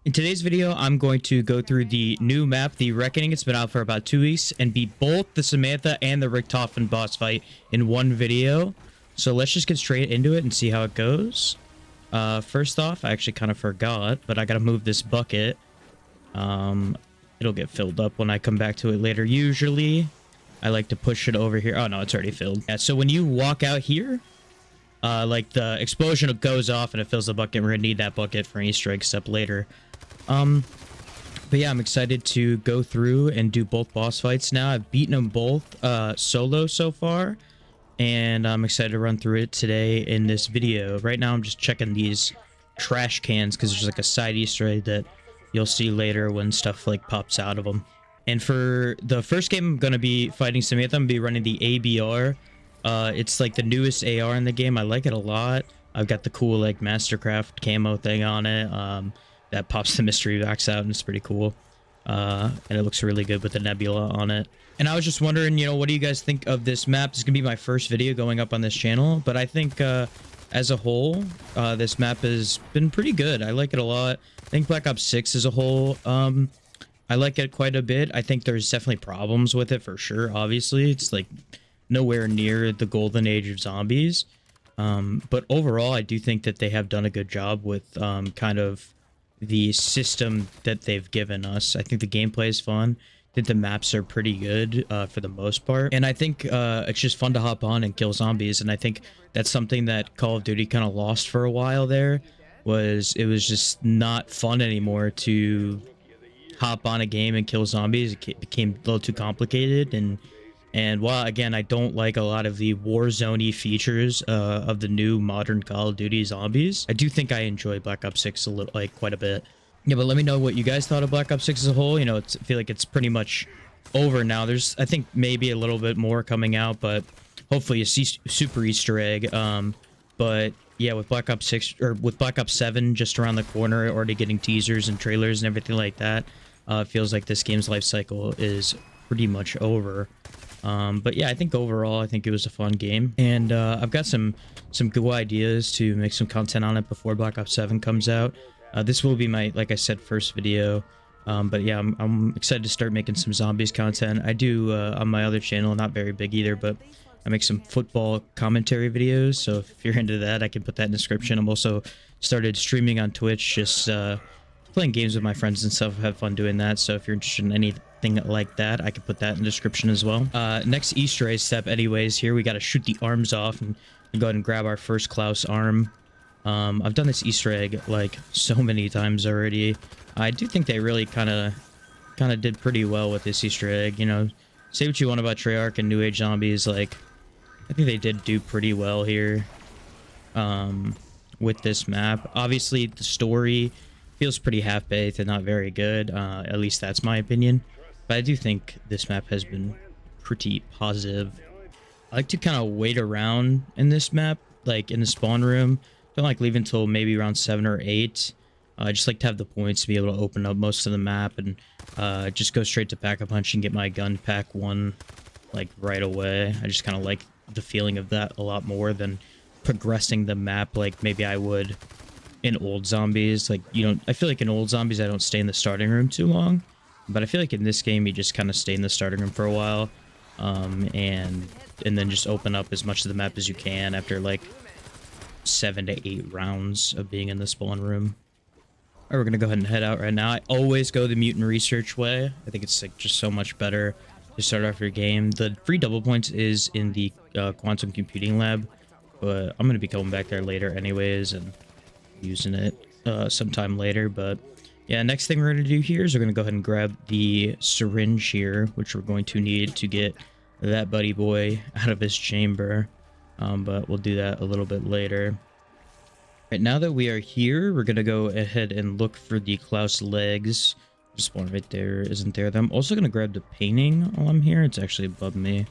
In today's video, I'm going to go through the new map, The Reckoning. It's been out for about 2 weeks, and beat both the Samantha and the Richtofen boss fight in one video. So let's just get straight into it and see how it goes. First off, I actually kind of forgot, but I gotta move this bucket. It'll get filled up when I come back to it later. Usually, I like to push it over here. Oh no, it's already filled. Yeah, so when you walk out here, like the explosion goes off and it fills the bucket. We're gonna need that bucket for an Easter egg step later. But yeah, I'm excited to go through and do both boss fights now. I've beaten them both solo so far, and I'm excited to run through it today in this video. Right now, I'm just checking these trash cans because there's like a side Easter egg that you'll see later when stuff like pops out of them. And for the first game, I'm going to be fighting Samantha. I'm going to be running the ABR. It's like the newest AR in the game. I like it a lot. I've got the cool like Mastercraft camo thing on it. That pops the mystery box out and it's pretty cool. And it looks really good with the nebula on it. And I was just wondering, what do you guys think of this map? This is gonna be my first video going up on this channel, but I think as a whole, this map has been pretty good. I like it a lot. I think Black Ops 6 as a whole, I like it quite a bit. I think there's definitely problems with it for sure. Obviously, it's like nowhere near the golden age of zombies. But overall, I do think that they have done a good job with kind of the system that they've given us. I think the gameplay is fun. I think the maps are pretty good for the most part. And I think it's just fun to hop on and kill zombies. And I think that's something that Call of Duty kind of lost for a while there. It was just not fun anymore to hop on a game and kill zombies. It became a little too complicated. And while, again, I don't like a lot of the Warzone-y features of the new modern Call of Duty zombies, I do think I enjoy Black Ops 6 quite a bit. Yeah, but let me know what you guys thought of Black Ops 6 as a whole. I feel like it's pretty much over now. There's, I think, maybe a little bit more coming out, but hopefully a super Easter egg. But yeah, with Black Ops 6 or with Black Ops 7 just around the corner, already getting teasers and trailers and everything like that, it feels like this game's life cycle is pretty much over. But yeah, I think overall, I think it was a fun game, and I've got some cool ideas to make some content on it before Black Ops 7 comes out. This will be my, like I said, first video. But yeah, I'm excited to start making some zombies content. I do on my other channel, not very big either, but I make some football commentary videos. So if you're into that, I can put that in the description. I'm also started streaming on Twitch, just playing games with my friends and stuff. Have fun doing that. So if you're interested in anything like that, I can put that in the description as well. Next Easter egg step anyways, here we got to shoot the arms off and go ahead and grab our first Klaus arm. I've done this Easter egg like so many times already. I do think they really kind of did pretty well with this Easter egg. Say what you want about Treyarch and New Age Zombies, like I think they did do pretty well here with this map. Obviously the story feels pretty half-baked and not very good, at least that's my opinion. But I do think this map has been pretty positive. I like to kind of wait around in this map, like in the spawn room. Don't like leave until maybe around 7 or 8. I just like to have the points to be able to open up most of the map and just go straight to Pack-a-Punch and get my gun pack one like right away. I just kind of like the feeling of that a lot more than progressing the map like maybe I would in old zombies. Like, I feel like in old zombies I don't stay in the starting room too long, but I feel like in this game you just kind of stay in the starting room for a while, and then just open up as much of the map as you can after like 7 to 8 rounds of being in the spawn room. All right, we're gonna go ahead and head out right now. I always go the mutant research way. I think it's like just so much better to start off your game. The free double points is in the quantum computing lab, but I'm gonna be going back there later anyways and using it sometime later. But yeah, next thing we're going to do here is we're going to go ahead and grab the syringe here, which we're going to need to get that buddy boy out of his chamber, but we'll do that a little bit later. Right, now that we are here, we're going to go ahead and look for the Klaus legs. Just one right there isn't there. I'm also going to grab the painting while I'm here. It's actually above me.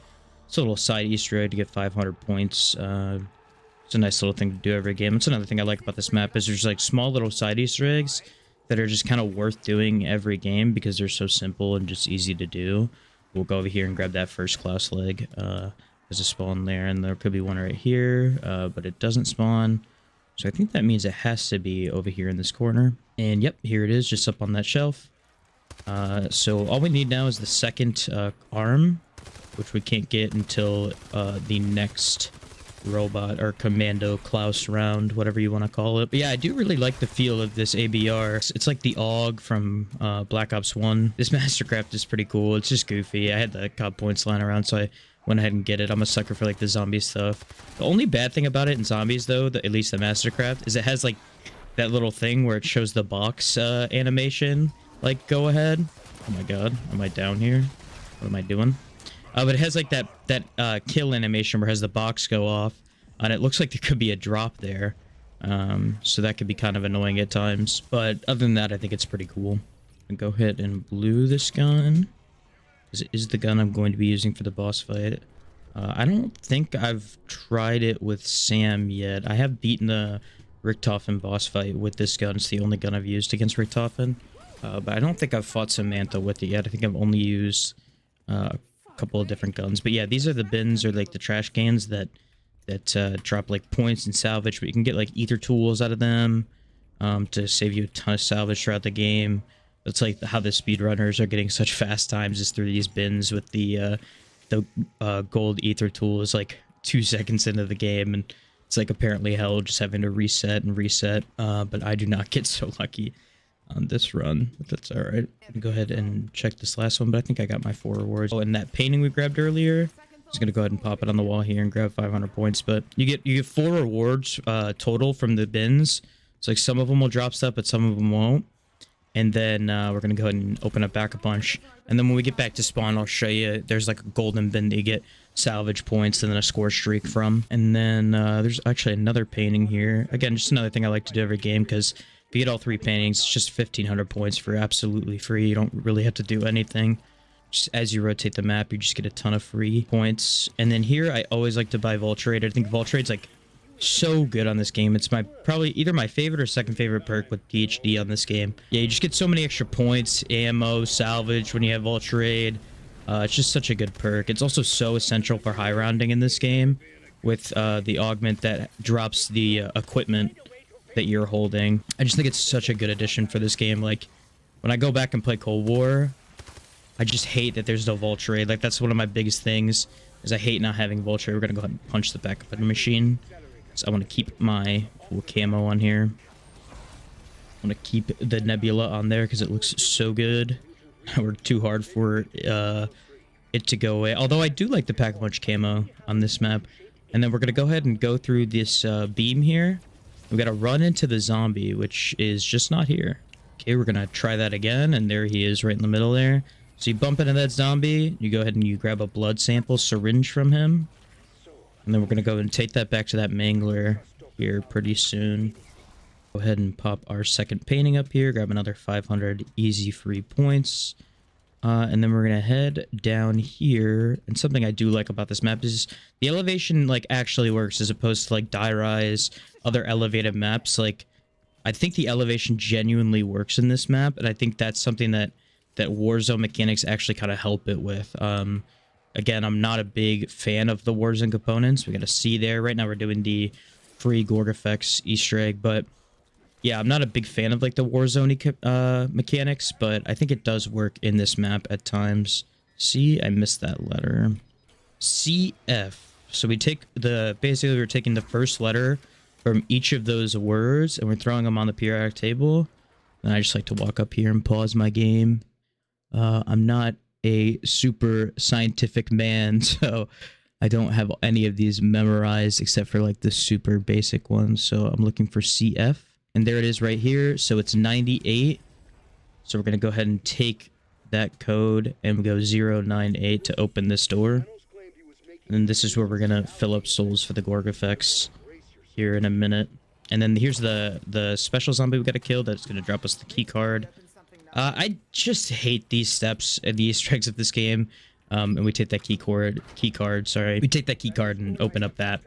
It's a little side Easter egg to get 500 points. It's a nice little thing to do every game. That's another thing I like about this map is there's like small little side Easter eggs that are just kind of worth doing every game because they're so simple and just easy to do. We'll go over here and grab that first Klaus leg. There's a spawn there, and there could be one right here, but it doesn't spawn. So I think that means it has to be over here in this corner. And yep, here it is, just up on that shelf. So all we need now is the second arm, which we can't get until the next robot or commando Klaus round, whatever you want to call it. But yeah, I do really like the feel of this ABR. It's like the AUG from Black Ops 1. This Mastercraft is pretty cool. It's just goofy. I had the COD points lying around, so I went ahead and get it. I'm a sucker for like the zombie stuff. The only bad thing about it in zombies though, at least the Mastercraft, is it has like that little thing where it shows the box animation. Like, go ahead. Oh my god, am I down here? What am I doing? But it has like that kill animation where it has the box go off, and it looks like there could be a drop there. So that could be kind of annoying at times. But other than that, I think it's pretty cool. And go ahead and blue this gun, because it is the gun I'm going to be using for the boss fight. I don't think I've tried it with Sam yet. I have beaten the Richtofen boss fight with this gun. It's the only gun I've used against Richtofen. But I don't think I've fought Samantha with it yet. I think I've only used a couple of different guns. But yeah, these are the bins, or like the trash cans that drop like points and salvage. But you can get like ether tools out of them to save you a ton of salvage throughout the game. That's like how the speedrunners are getting such fast times, is through these bins with the gold ether tools like 2 seconds into the game, and it's like apparently hell just having to reset and reset. But I do not get so lucky on this run, but that's all right. Go ahead and check this last one, but I think I got my 4 rewards. Oh, and that painting we grabbed earlier, just gonna go ahead and pop it on the wall here and grab 500 points. But you get 4 rewards total from the bins. It's like some of them will drop stuff, but some of them won't. And then we're gonna go ahead and open up back a bunch. And then when we get back to spawn, I'll show you. There's like a golden bin that you get salvage points and then a score streak from. And then there's actually another painting here. Again, just another thing I like to do every game, because if you get all 3 paintings, it's just 1,500 points for absolutely free. You don't really have to do anything. Just as you rotate the map, you just get a ton of free points. And then here, I always like to buy Voltrade. I think Voltrade's like so good on this game. It's probably either my favorite or second favorite perk with PhD on this game. Yeah, you just get so many extra points, ammo, salvage when you have Voltrade. It's just such a good perk. It's also so essential for high rounding in this game with the augment that drops the equipment that you're holding. I just think it's such a good addition for this game. Like, when I go back and play Cold War, I just hate that there's no Voltrade. Like, that's one of my biggest things, is I hate not having Voltrade. We're gonna go ahead and punch the back of the machine. So I want to keep my cool camo on here. I want to keep the Nebula on there because it looks so good. I worked too hard for it to go away. Although I do like the Pack-a-Punch camo on this map. And then we're going to go ahead and go through this beam here. We got to run into the zombie, which is just not here. Okay, we're going to try that again. And there he is right in the middle there. So you bump into that zombie. You go ahead and you grab a blood sample syringe from him. And then we're going to go and take that back to that mangler here pretty soon. Go ahead and pop our second painting up here. Grab another 500 easy free points. And then we're going to head down here. And something I do like about this map is the elevation like actually works, as opposed to like Die Rise, other elevated maps. Like, I think the elevation genuinely works in this map. And I think that's something that Warzone mechanics actually kind of help it with. Again, I'm not a big fan of the Warzone components. We got a C there. Right now we're doing the free Gorg effects Easter egg. But yeah, I'm not a big fan of like the Warzone mechanics, but I think it does work in this map at times. C, I missed that letter. CF. So we take basically we're taking the first letter from each of those words and we're throwing them on the periodic table. And I just like to walk up here and pause my game. I'm not a super scientific man, so I don't have any of these memorized except for like the super basic ones. So I'm looking for CF, and there it is right here. So it's 98. So we're gonna go ahead and take that code and go 098 to open this door. And then this is where we're gonna fill up souls for the Gorg effects here in a minute. And then here's the special zombie we gotta kill. That's gonna drop us the key card. I just hate these steps and the Easter eggs of this game. And we take that key card, sorry. We take that key card and open up that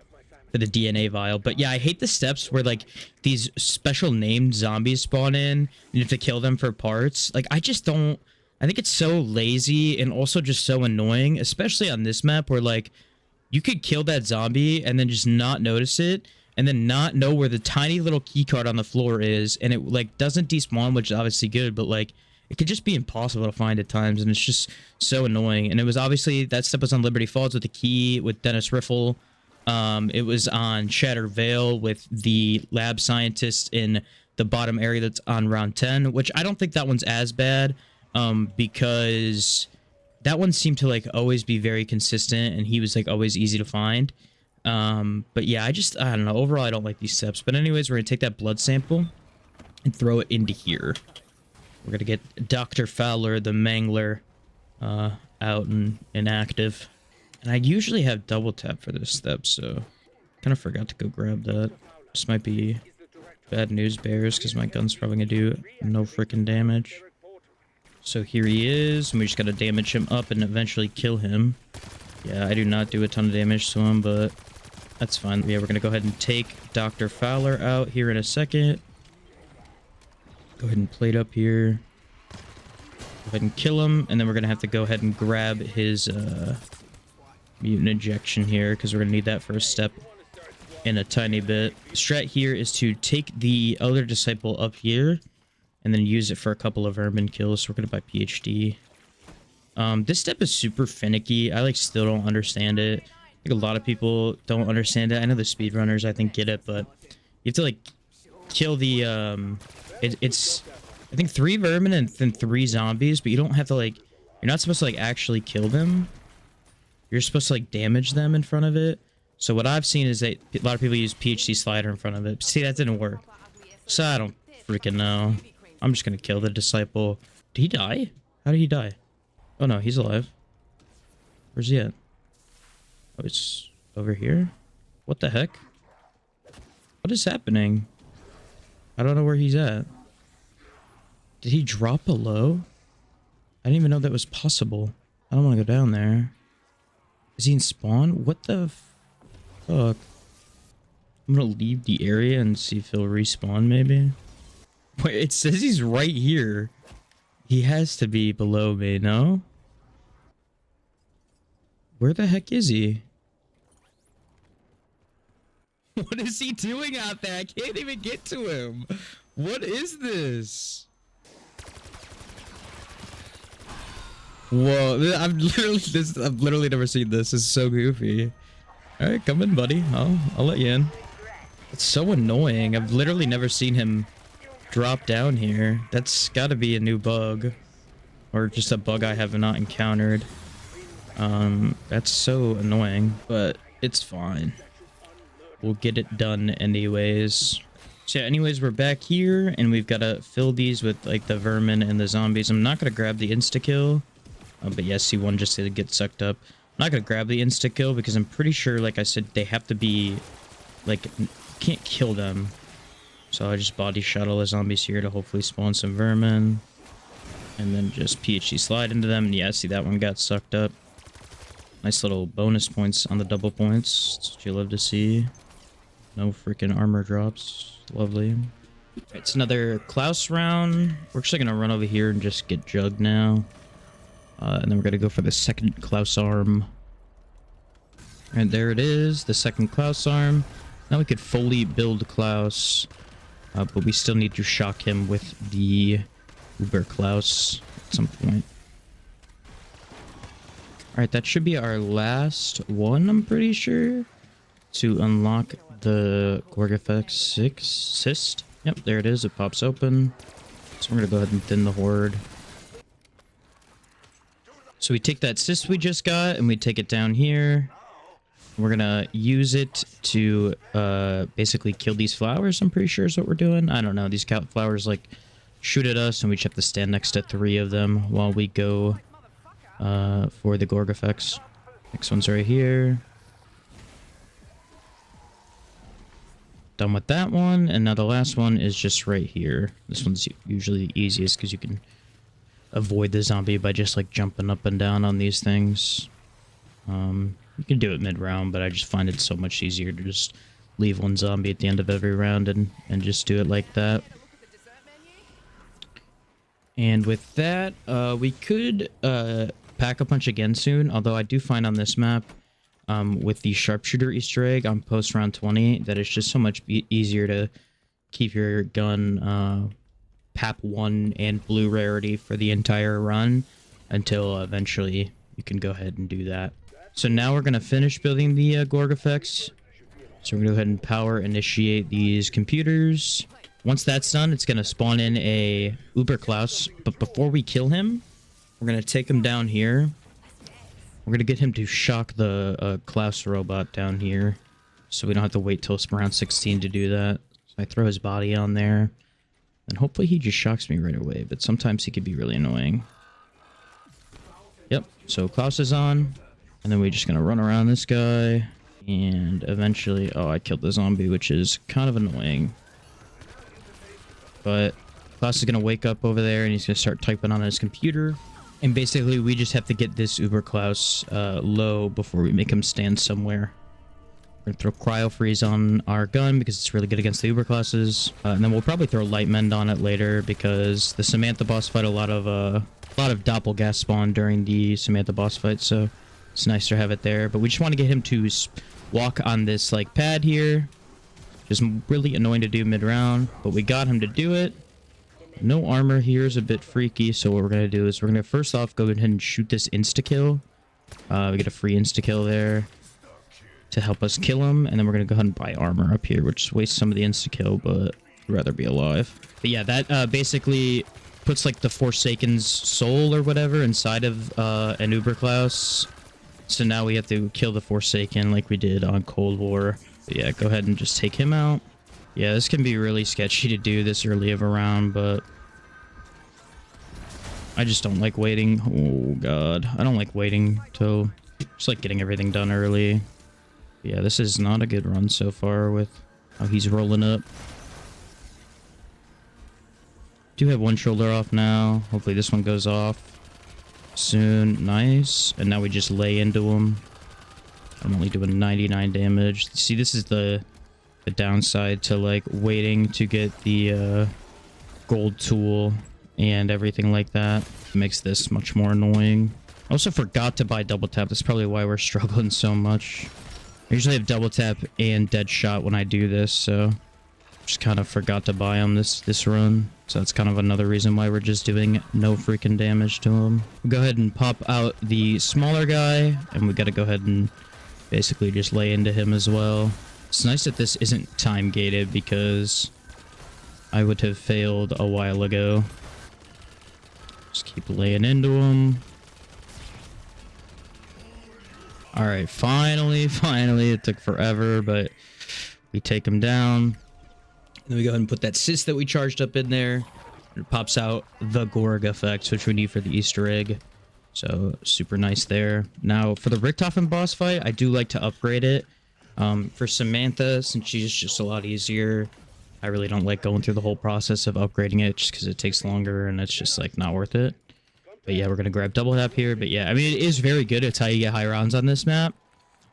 for the DNA vial. But yeah, I hate the steps where like these special named zombies spawn in and you have to kill them for parts. Like, I just don't, I think it's so lazy and also just so annoying, especially on this map where like you could kill that zombie and then just not notice it. and then not know where the tiny little key card on the floor is, and it like doesn't despawn, which is obviously good, but like it could just be impossible to find at times, and it's just so annoying. And it was obviously that step was on Liberty Falls with the key with Dennis Riffle. It was on Shattered Vale with the lab scientist in the bottom area that's on round 10, which I don't think that one's as bad, because that one seemed to like always be very consistent, and he was like always easy to find. But yeah, I don't know. Overall, I don't like these steps. But anyways, we're gonna take that blood sample and throw it into here. We're gonna get Dr. Fowler, the Mangler, out and inactive. And I usually have double tap for this step, so kind of forgot to go grab that. This might be bad news bears, because my gun's probably gonna do no freaking damage. So here he is, and we just gotta damage him up and eventually kill him. Yeah, I do not do a ton of damage to him, but that's fine. Yeah, we're gonna go ahead and take Dr. Fowler out here in a second. Go ahead and plate up here. Go ahead and kill him, and then we're gonna have to go ahead and grab his mutant injection here, because we're gonna need that for a step in a tiny bit. Strat here is to take the other disciple up here and then use it for a couple of vermin kills. So we're gonna buy PhD. This step is super finicky. I like still don't understand it. I think a lot of people don't understand it. I know the speedrunners I think get it, but you have to like kill the it's I think 3 vermin and then 3 zombies, but you don't have to like, you're not supposed to like actually kill them. You're supposed to like damage them in front of it. So what I've seen is that a lot of people use PhD slider in front of it. See, that didn't work. So I don't freaking know. I'm just gonna kill the disciple. Did he die? How did he die? Oh no, he's alive. Where's he at? Oh, it's over here? What the heck? What is happening? I don't know where he's at. Did he drop below? I didn't even know that was possible. I don't want to go down there. Is he in spawn? What the fuck? I'm gonna leave the area and see if he'll respawn, maybe. Wait, it says he's right here. He has to be below me, no? Where the heck is he? What is he doing out there? I can't even get to him. What is this? Whoa, I've literally never seen this. This is so goofy. All right, come in, buddy. I'll let you in. It's so annoying. I've literally never seen him drop down here. That's got to be a new bug, or just a bug I have not encountered. That's so annoying, but it's fine. We'll get it done anyways. So yeah, anyways, we're back here, and we've got to fill these with like the vermin and the zombies. I'm not gonna grab the insta kill, but yeah, C1 just did get sucked up. I'm not gonna grab the insta kill because I'm pretty sure, like I said, they have to be like, can't kill them. So I just body shot all the zombies here to hopefully spawn some vermin, and then just PhD slide into them. And yeah, see, that one got sucked up. Nice little bonus points on the double points. That's what you love to see. No freaking armor drops. Lovely. It's another Klaus round. We're actually gonna run over here and just get jugged now. And then we're gonna go for the second Klaus arm. And there it is, the second Klaus arm. Now we could fully build Klaus, but we still need to shock him with the Uber Klaus at some point. Alright, that should be our last one, I'm pretty sure, to unlock the Gorgafex 6 cyst. Yep, there it is. It pops open. So we're going to go ahead and thin the horde. So we take that cyst we just got, and we take it down here. We're going to use it to basically kill these flowers, I'm pretty sure is what we're doing. I don't know. These flowers, like, shoot at us, and we just have to stand next to 3 of them while we go for the Gorgafex. Next one's right here. Done with that one, and now the last one is just right here. This one's usually the easiest because you can avoid the zombie by just like jumping up and down on these things. You can do it mid-round, but I just find it so much easier to just leave one zombie at the end of every round and just do it like that. And with that, we could pack a punch again soon, although I do find on this map with the sharpshooter Easter egg on post round 20 that it's just so much easier to keep your gun PAP 1 and blue rarity for the entire run until eventually you can go ahead and do that. So now we're going to finish building the Gorg effects. So we're going to go ahead and power initiate these computers. Once that's done, it's going to spawn in a Uber Klaus. But before we kill him, we're going to take him down here. We're going to get him to shock the Klaus robot down here. So we don't have to wait till round 16 to do that. So I throw his body on there. And hopefully he just shocks me right away. But sometimes he could be really annoying. Yep, so Klaus is on. And then we're just going to run around this guy. And eventually... Oh, I killed the zombie, which is kind of annoying. But Klaus is going to wake up over there and he's going to start typing on his computer. And basically, we just have to get this Uber Klaus low before we make him stand somewhere. We're going to throw Cryo Freeze on our gun because it's really good against the Uber Klauses. And then we'll probably throw Light Mend on it later because the Samantha boss fight, a lot of Doppelgas spawn during the Samantha boss fight. So it's nice to have it there. But we just want to get him to walk on this like pad here. Just really annoying to do mid-round, but we got him to do it. No armor here is a bit freaky, so what we're going to do is we're going to first off go ahead and shoot this insta-kill. We get a free insta-kill there to help us kill him, and then we're going to go ahead and buy armor up here, which wastes some of the insta-kill, but I'd rather be alive. But yeah, that basically puts like the Forsaken's soul or whatever inside of an Uber Klaus. So now we have to kill the Forsaken like we did on Cold War. But yeah, go ahead and just take him out. Yeah, this can be really sketchy to do this early of a round, but I just don't like waiting. Oh, God. I don't like waiting till just like getting everything done early. Yeah, this is not a good run so far with how he's rolling up. Do have one shoulder off now. Hopefully this one goes off soon. Nice. And now we just lay into him. I'm only doing 99 damage. See, this is the downside to like waiting to get the gold tool and everything like that. It makes this much more annoying. I also forgot to buy double tap. That's probably why we're struggling so much. I usually have double tap and dead shot when I do this, so just kind of forgot to buy them this run. So that's kind of another reason why we're just doing no freaking damage to him. We'll go ahead and pop out the smaller guy, and we got to go ahead and basically just lay into him as well. It's nice that this isn't time gated because I would have failed a while ago. Just keep laying into him. Alright, finally. It took forever, but we take him down. Then we go ahead and put that cyst that we charged up in there. It pops out the Gorg effect, which we need for the Easter egg. So, super nice there. Now, for the Richthofen boss fight, I do like to upgrade it. For Samantha, since she's just a lot easier, I really don't like going through the whole process of upgrading it just because it takes longer and it's just, like, not worth it. But yeah, we're going to grab double tap here. But yeah, I mean, it is very good. It's how you get high rounds on this map.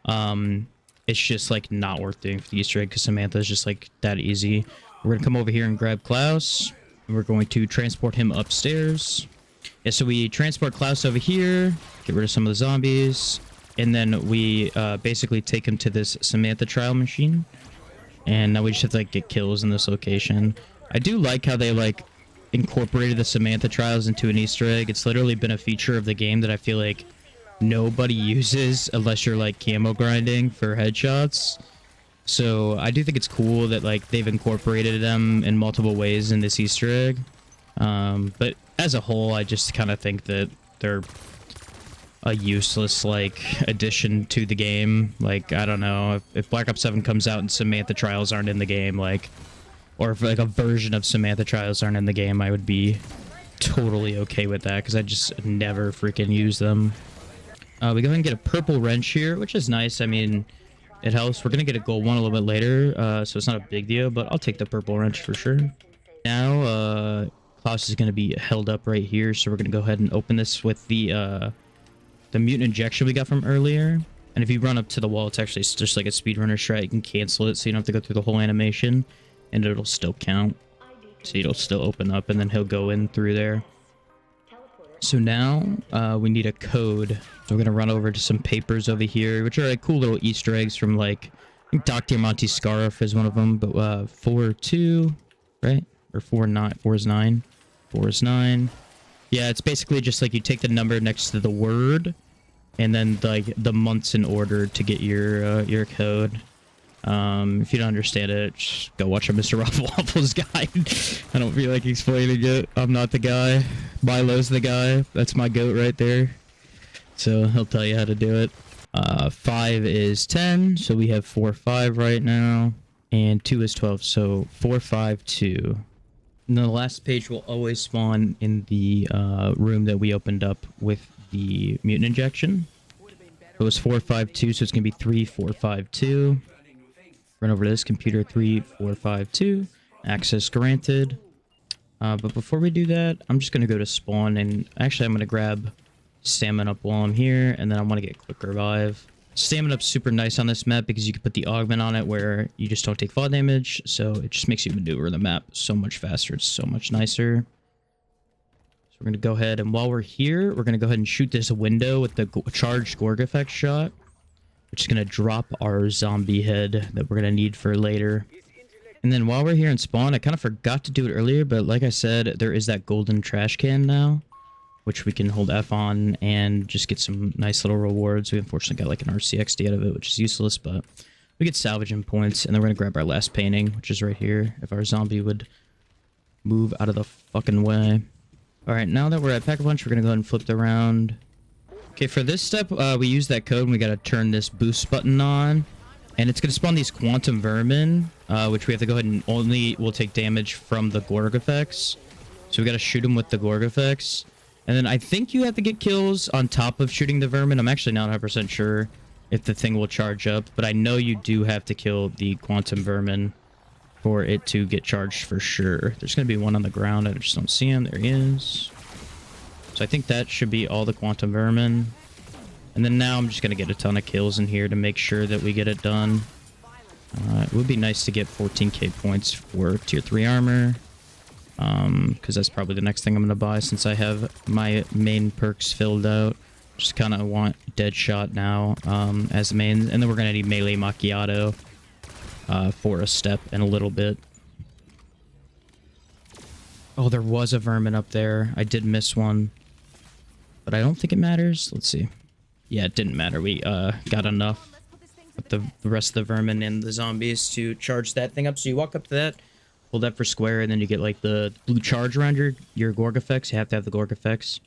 It's just, like, not worth doing for the Easter egg because Samantha is just, like, that easy. We're going to come over here and grab Klaus. And we're going to transport him upstairs. Yeah, so we transport Klaus over here, get rid of some of the zombies, and then we basically take him to this Samantha trial machine. And now we just have to like get kills in this location. I do like how they like incorporated the Samantha trials into an Easter egg. It's literally been a feature of the game that I feel like nobody uses unless you're like camo grinding for headshots. So I do think it's cool that like they've incorporated them in multiple ways in this Easter egg. But as a whole, I just kind of think that they're a useless like addition to the game. Like, I don't know, if Black Ops 7 comes out and Samantha trials aren't in the game, like, or if like a version of Samantha trials aren't in the game, I would be totally okay with that because I just never freaking use them. We go ahead and get a purple wrench here, which is nice. I mean, it helps. We're gonna get a gold one a little bit later, so it's not a big deal, but I'll take the purple wrench for sure. Now, Klaus is gonna be held up right here, so we're gonna go ahead and open this with the mutant injection we got from earlier. And if you run up to the wall, it's actually just like a speedrunner strat. You can cancel it, so you don't have to go through the whole animation, and it'll still count. So it'll still open up, and then he'll go in through there. So now we need a code. So we're gonna run over to some papers over here, which are like cool little Easter eggs from like I think Dr. Monty's Scarf is one of them, but 4-2, right? Or 4-9. 4 is 9. 4 is 9. Yeah, it's basically just like you take the number next to the word, and then like the months in order to get your code. If you don't understand it, just go watch a Mr. Waffles guide. I don't feel like explaining it. I'm not the guy. Milo's the guy. That's my goat right there. So he'll tell you how to do it. 5 is 10, so we have 4, 5 right now. And 2 is 12, so 4, 5, 2. And the last page will always spawn in the room that we opened up with the mutant injection. It was 4, 5, 2, so it's going to be 3, 4, 5, 2. Run over to this computer, 3, 4, 5, 2. Access granted. But before we do that, I'm just going to go to spawn, and actually I'm going to grab stamina up while I'm here, and then I want to get quick revive. Stamina up's super nice on this map because you can put the augment on it where you just don't take fall damage, so it just makes you maneuver the map so much faster. It's so much nicer. So we're going to go ahead, and while we're here, we're going to go ahead and shoot this window with the charged Gorg effect shot, which is going to drop our zombie head that we're going to need for later. And then while we're here in spawn, I kind of forgot to do it earlier, but like I said, there is that golden trash can now, which we can hold F on and just get some nice little rewards. We unfortunately got like an RCXD out of it, which is useless, but we get salvaging points, and then we're going to grab our last painting, which is right here, if our zombie would move out of the fucking way. Alright, now that we're at Pack-a-Punch, we're going to go ahead and flip it around. Okay, for this step, we use that code, and we got to turn this boost button on, and it's going to spawn these quantum vermin, which we have to go ahead and only will take damage from the Gorg effects. So we got to shoot them with the Gorg effects. And then I think you have to get kills on top of shooting the vermin. I'm actually not 100% sure if the thing will charge up, but I know you do have to kill the quantum vermin for it to get charged for sure. There's going to be one on the ground. I just don't see him. There he is. So I think that should be all the quantum vermin. And then now I'm just going to get a ton of kills in here to make sure that we get it done. It would be nice to get 14k points for tier 3 armor. Because that's probably the next thing I'm going to buy since I have my main perks filled out. Just kind of want Deadshot now as the main. And then we're going to need Melee Macchiato for a step in a little bit. Oh, there was a vermin up there. I did miss one. But I don't think it matters. Let's see. Yeah, it didn't matter. We got enough with the rest of the vermin and the zombies to charge that thing up. So you walk up to that. Hold that for square, and then you get like the blue charge around your Gorg effects. You have to have the Gorg effects.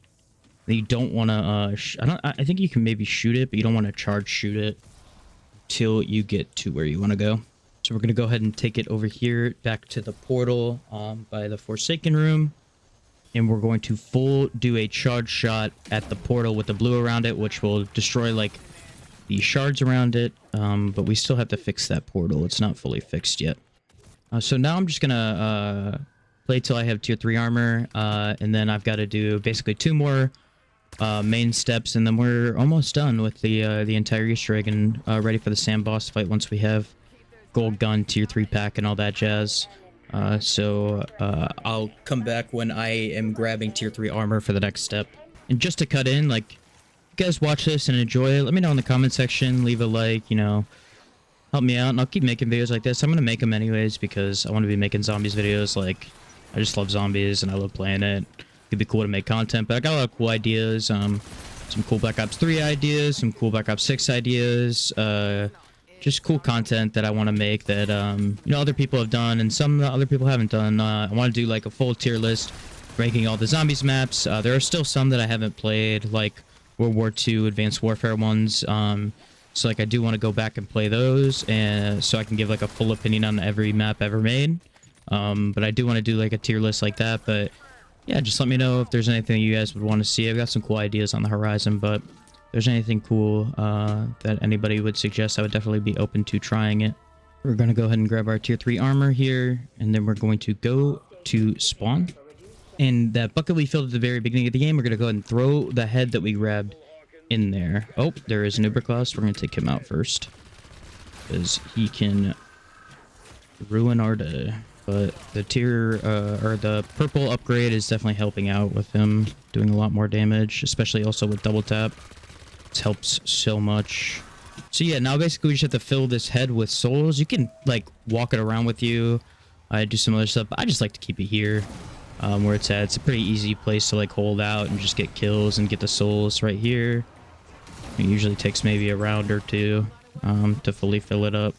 Then you don't want to. I think you can maybe shoot it, but you don't want to charge shoot it till you get to where you want to go. So we're gonna go ahead and take it over here back to the portal by the Forsaken room, and we're going to do a charge shot at the portal with the blue around it, which will destroy like the shards around it. But we still have to fix that portal. It's not fully fixed yet. So now I'm just gonna play till I have tier 3 armor, and then I've got to do basically 2 more main steps, and then we're almost done with the entire Easter egg and ready for the sand boss fight once we have gold gun, tier 3 pack, and all that jazz. So I'll come back when I am grabbing tier 3 armor for the next step. And just to cut in, like, if you guys watch this and enjoy it, let me know in the comment section, leave a like, you know. Help me out, and I'll keep making videos like this. I'm gonna make them anyways because I want to be making zombies videos. Like, I just love zombies and I love playing it. It'd be cool to make content, but I got a lot of cool ideas. Some cool Black Ops 3 ideas, some cool Black Ops 6 ideas. Just cool content that I want to make that you know, other people have done and some other people haven't done. I want to do like a full tier list, ranking all the zombies maps. There are still some that I haven't played, like World War II Advanced Warfare ones. So like I do want to go back and play those, and so I can give like a full opinion on every map ever made. But I do want to do like a tier list like that. But yeah, just let me know if there's anything you guys would want to see. I've got some cool ideas on the horizon, but if there's anything cool that anybody would suggest, I would definitely be open to trying it. We're going to go ahead and grab our tier 3 armor here, and then we're going to go to spawn. And that bucket we filled at the very beginning of the game, we're going to go ahead and throw the head that we grabbed in there. Oh, there is an Uberclass. We're going to take him out first, because he can ruin our day. But the tier or the purple upgrade is definitely helping out with him doing a lot more damage, especially also with double tap. This helps so much. So yeah, now basically we just have to fill this head with souls. You can like walk it around with you. I do some other stuff, but I just like to keep it here where it's at. It's a pretty easy place to like hold out and just get kills and get the souls right here. It usually takes maybe a round or two to fully fill it up.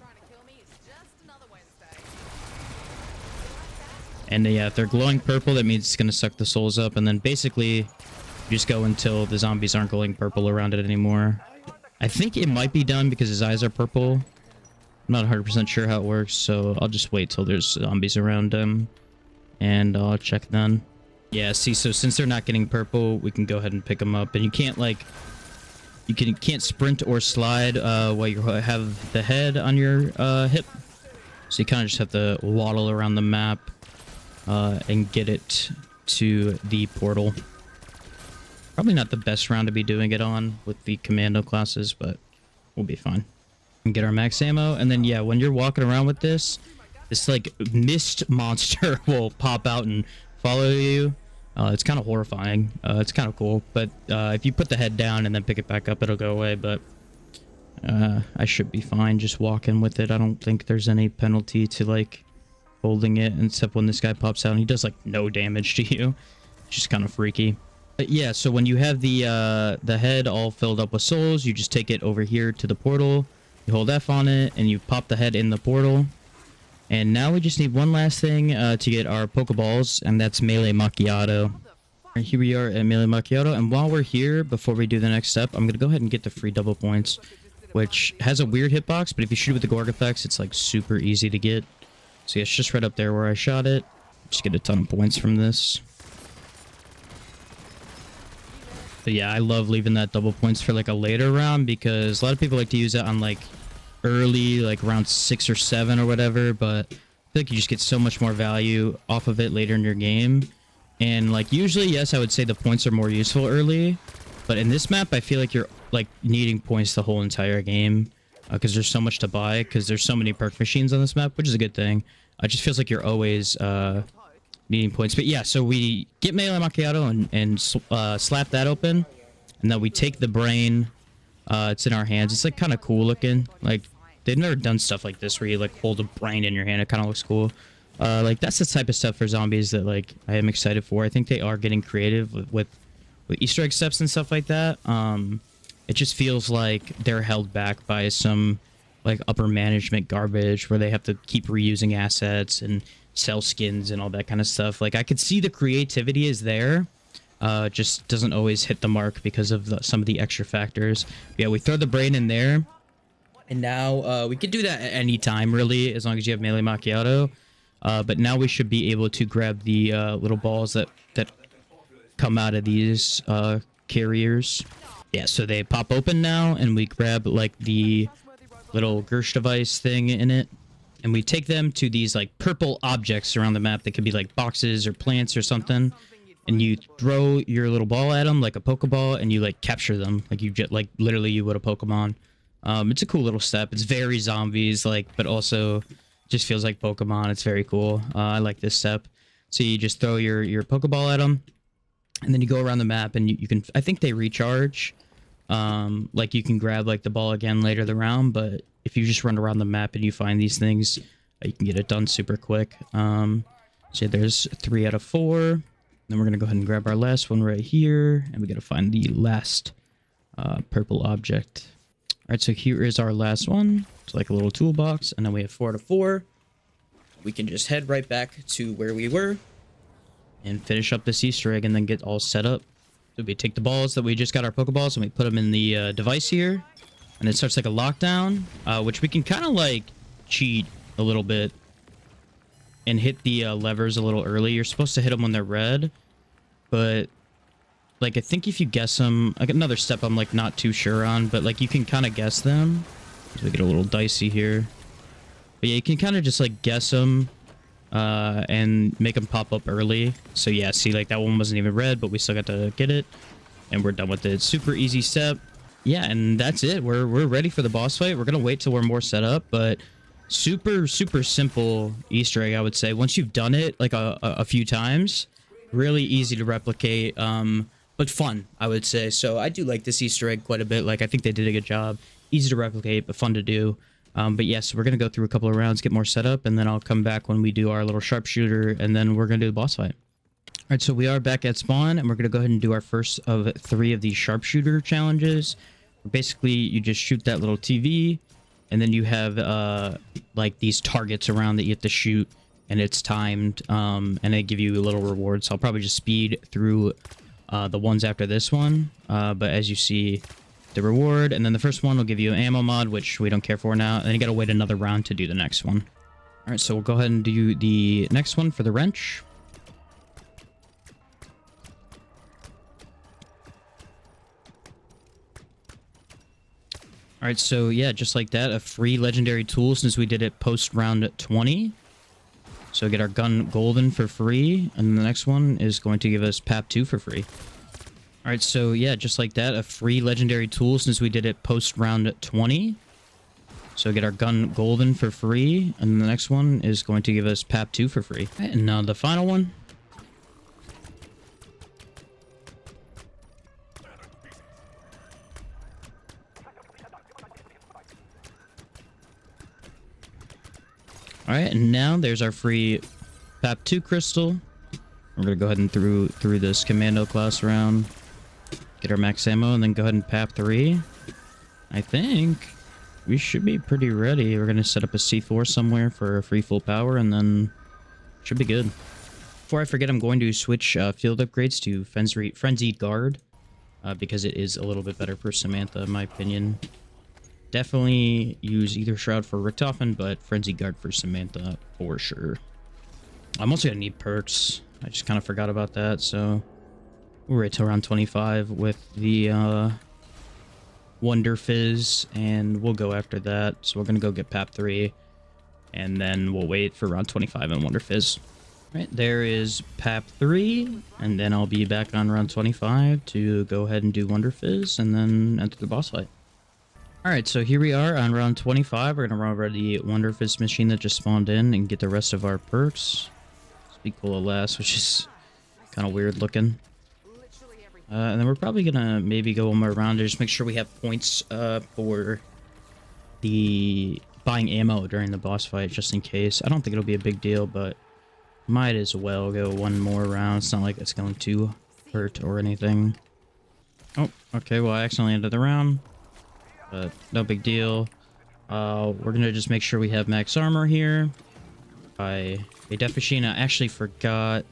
And yeah, if they're glowing purple, that means it's going to suck the souls up. And then basically, you just go until the zombies aren't glowing purple around it anymore. I think it might be done because his eyes are purple. I'm not 100% sure how it works, so I'll just wait till there's zombies around him. And I'll check then. Yeah, see, so since they're not getting purple, we can go ahead and pick them up. And you can't, like... You can't sprint or slide while you have the head on your hip. So you kind of just have to waddle around the map. And get it to the portal. Probably not the best round to be doing it on with the commando classes, but we'll be fine. And get our max ammo, and then yeah, when you're walking around with this like mist monster will pop out and follow you. It's kind of horrifying. It's kind of cool, but if you put the head down and then pick it back up, it'll go away. But I should be fine just walking with it. I don't think there's any penalty to like holding it, except when this guy pops out and he does like no damage to you. It's just kind of freaky. But yeah, so when you have the head all filled up with souls, you just take it over here to the portal. You hold F on it and you pop the head in the portal. And now we just need one last thing to get our Pokeballs, and that's Melee Macchiato. And here we are at Melee Macchiato, and while we're here, before we do the next step, I'm gonna go ahead and get the free double points, which has a weird hitbox, but if you shoot with the Gorg effects, it's like super easy to get. So yeah, it's just right up there where I shot it. Just get a ton of points from this. But yeah, I love leaving that double points for like a later round because a lot of people like to use it on like early, like round 6 or 7 or whatever, but I feel like you just get so much more value off of it later in your game. And like usually, yes, I would say the points are more useful early, but in this map, I feel like you're like needing points the whole entire game. Because there's so much to buy, because there's so many perk machines on this map, which is a good thing. It just feels like you're always needing points. But yeah, so we get Melee Macchiato and slap that open. And then we take the brain. It's in our hands. It's like kind of cool looking. Like, they've never done stuff like this where you like hold a brain in your hand. It kind of looks cool. Like, that's the type of stuff for zombies that like I am excited for. I think they are getting creative with Easter egg steps and stuff like that. It just feels like they're held back by some like upper management garbage where they have to keep reusing assets and sell skins and all that kind of stuff. Like I could see the creativity is there, just doesn't always hit the mark because of some of the extra factors. Yeah, we throw the brain in there, and now we could do that at any time really, as long as you have Melee Macchiato. But now we should be able to grab the little balls that come out of these carriers. Yeah, so they pop open now, and we grab like the little Gersh device thing in it, and we take them to these like purple objects around the map that could be like boxes or plants or something, and you throw your little ball at them like a Pokeball, and you like capture them like you just like literally you would a Pokemon. It's a cool little step. It's very zombies like, but also just feels like Pokemon. It's very cool. I like this step. So you just throw your Pokeball at them, and then you go around the map, and you can, I think they recharge. Like you can grab like the ball again later the round, but if you just run around the map and you find these things, you can get it done super quick. So there's 3 out of 4. Then we're gonna go ahead and grab our last one right here, and we gotta find the last purple object. All right, so here is our last one. It's like a little toolbox, and then we have 4 out of 4. We can just head right back to where we were and finish up this Easter egg and then get all set up. So we take the balls that we just got our Pokeballs and we put them in the device here, and it starts like a lockdown, which we can kind of like cheat a little bit and hit the levers a little early. You're supposed to hit them when they're red, but like I think if you guess them, like another step I'm like not too sure on, but like you can kind of guess them. So we get a little dicey here, but yeah, you can kind of just like guess them and make them pop up early. So yeah, see, like that one wasn't even red, but we still got to get it, and we're done with it. Super easy step. Yeah, and that's it. We're ready for the boss fight. We're gonna wait till we're more set up, but Super, super simple Easter egg, I would say. Once you've done it like a few times, really easy to replicate, but fun, I would say. So I do like this Easter egg quite a bit. Like, I think they did a good job. Easy to replicate, but fun to do. But yes, we're going to go through a couple of rounds, get more setup, and then I'll come back when we do our little sharpshooter, and then we're going to do the boss fight. All right, so we are back at spawn, and we're going to go ahead and do our first of 3 of these sharpshooter challenges. Basically, you just shoot that little TV, and then you have like these targets around that you have to shoot, and it's timed, and they give you a little reward. So I'll probably just speed through the ones after this one, but as you see, the reward, and then the first one will give you an ammo mod, which we don't care for now, and then you gotta wait another round to do the next one. All right, so we'll go ahead and do the next one for the wrench. All right, so yeah, just like that, a free legendary tool since we did it post round 20. So get our gun golden for free, and the next one is going to give us PAP 2 for free. All right, so yeah, just like that, a free legendary tool since we did it post round 20. So get our gun golden for free, and the next one is going to give us PAP 2 for free. All right, and now the final one. All right, and now there's our free PAP 2 crystal. We're gonna go ahead and through this commando class round, get our max ammo, and then go ahead and PAP 3. I think we should be pretty ready. We're gonna set up a C4 somewhere for a free full power, and then should be good. Before I forget, I'm going to switch field upgrades to Frenzied Guard, because it is a little bit better for Samantha, in my opinion. Definitely use either Shroud for Richtofen, but Frenzied Guard for Samantha for sure. I'm also gonna need perks. I just kind of forgot about that, so we're right till around 25 with the Wonder Fizz, and we'll go after that. So we're gonna go get PAP 3, and then we'll wait for round 25 and Wonder Fizz. Right, there is PAP 3, and then I'll be back on round 25 to go ahead and do Wonder Fizz, and then enter the boss fight. Alright, so here we are on round 25. We're going to run over the Wonder Fizz machine that just spawned in and get the rest of our perks. Speak Coalesce, which is kind of weird looking. And then we're probably going to maybe go one more round to just make sure we have points for the buying ammo during the boss fight, just in case. I don't think it'll be a big deal, but might as well go one more round. It's not like it's going to hurt or anything. Oh, okay, well I accidentally ended the round. But no big deal. We're gonna just make sure we have max armor here. A Death Machine. I actually forgot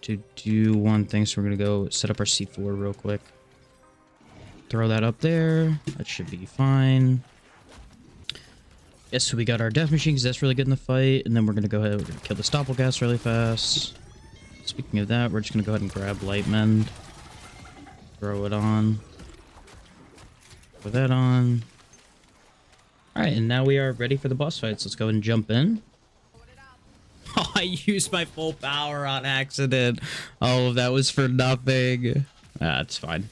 to do one thing, so we're gonna go set up our C4 real quick. Throw that up there. That should be fine. Yes, so we got our Death Machine because that's really good in the fight, and then we're gonna go ahead and kill the Stoppelgas really fast. Speaking of that, we're just gonna go ahead and grab Light Mend. Throw it on. Put that on. Alright, and now we are ready for the boss fights. Let's go ahead and jump in. Oh, I used my full power on accident. Oh, that was for nothing. It's fine.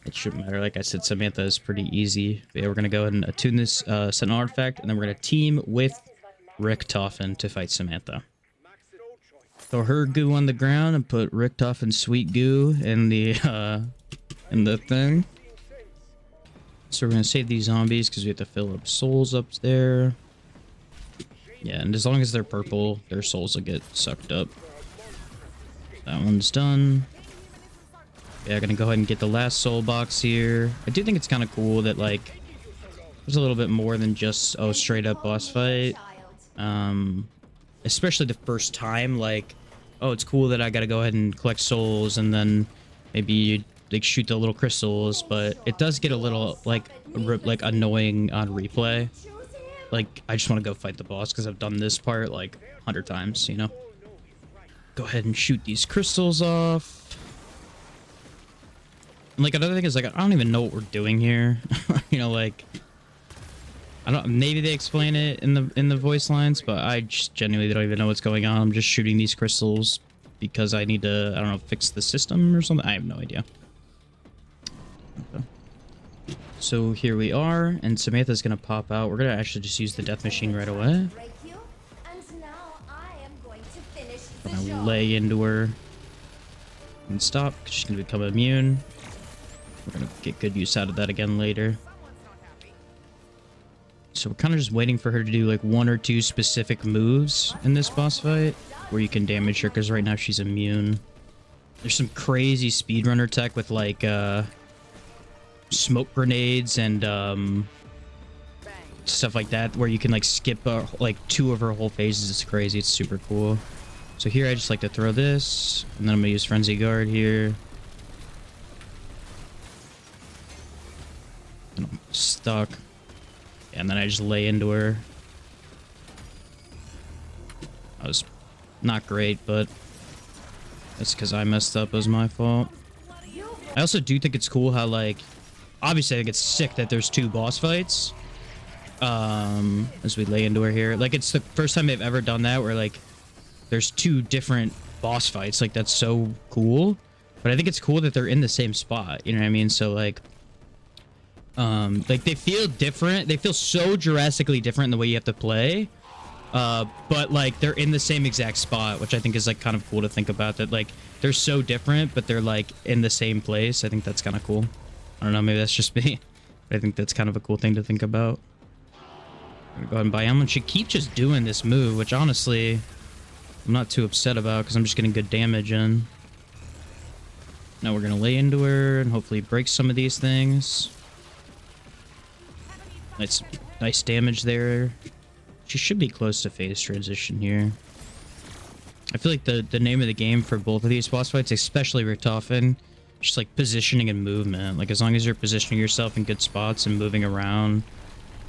It shouldn't matter. Like I said, Samantha is pretty easy. But yeah, we're going to go ahead and attune this Sentinel artifact, and then we're going to team with Richtofen to fight Samantha. Throw her goo on the ground and put Richtofen's sweet goo in the thing. So we're going to save these zombies because we have to fill up souls up there. Yeah, and as long as they're purple, their souls will get sucked up. That one's done. Yeah, I'm going to go ahead and get the last soul box here. I do think it's kind of cool that, like, there's a little bit more than just, oh, straight up boss fight. Especially the first time, like, oh, it's cool that I got to go ahead and collect souls and then maybe you like shoot the little crystals, but it does get a little like annoying on replay. Like, I just want to go fight the boss because I've done this part like 100 times, you know. Go ahead and shoot these crystals off. And like another thing is, like, I don't even know what we're doing here. You know, like, I don't, maybe they explain it in the voice lines, but I just genuinely don't even know what's going on. I'm just shooting these crystals because I need to, I don't know, fix the system or something. I have no idea. Okay. So here we are, and Samantha's gonna pop out. We're gonna actually just use the death machine right away. We're gonna lay into her and stop, because she's gonna become immune. We're gonna get good use out of that again later. So we're kind of just waiting for her to do like 1 or 2 specific moves in this boss fight where you can damage her, because right now she's immune. There's some crazy speedrunner tech with like smoke grenades and stuff like that where you can like skip like 2 of her whole phases. It's crazy. It's super cool. So here I just like to throw this, and then I'm gonna use Frenzy Guard here. And I'm stuck. And then I just lay into her. That was not great, but that's because I messed up. It was my fault. I also do think it's cool how, like, obviously I think it's sick that there's 2 boss fights. As we lay into her here. Like, it's the first time they've ever done that where, like, there's 2 different boss fights. Like, that's so cool. But I think it's cool that they're in the same spot. You know what I mean? So, like they feel different. They feel so drastically different in the way you have to play. But like they're in the same exact spot, which I think is like kind of cool to think about, that like they're so different, but they're like in the same place. I think that's kind of cool. I don't know, maybe that's just me, but I think that's kind of a cool thing to think about. I'm gonna go ahead and buy ammo. And she keeps just doing this move, which honestly I'm not too upset about because I'm just getting good damage in. Now we're gonna lay into her and hopefully break some of these things. Nice damage there. She should be close to phase transition here. I feel like the name of the game for both of these boss fights, especially Richtofen, just like positioning and movement. Like as long as you're positioning yourself in good spots and moving around.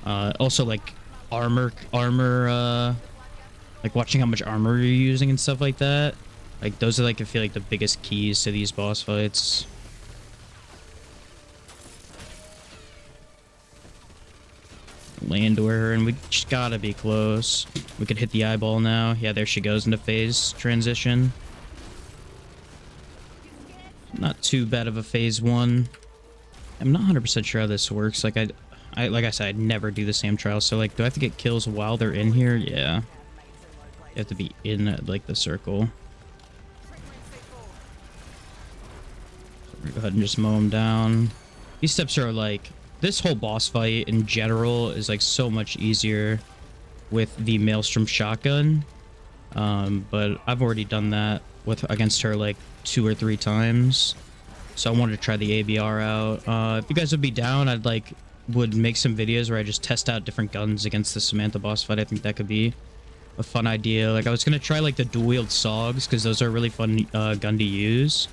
Also like armor, like watching how much armor you're using and stuff like that. Like those are like I feel like the biggest keys to these boss fights. Land to her, and we just gotta be close. We could hit the eyeball now. Yeah, there she goes into phase transition. Not too bad of a phase 1. I'm not 100% sure how this works. Like like I said, I'd never do the same trial. So like, do I have to get kills while they're in here? Yeah. You have to be in like the circle. So we're gonna go ahead and just mow them down. These steps are like, this whole boss fight in general is like so much easier with the Maelstrom shotgun. But I've already done that against her like 2 or 3 times. So I wanted to try the ABR out. If you guys would be down, would make some videos where I just test out different guns against the Samantha boss fight. I think that could be a fun idea. Like I was gonna try like the dual wield SOGs because those are a really fun gun to use.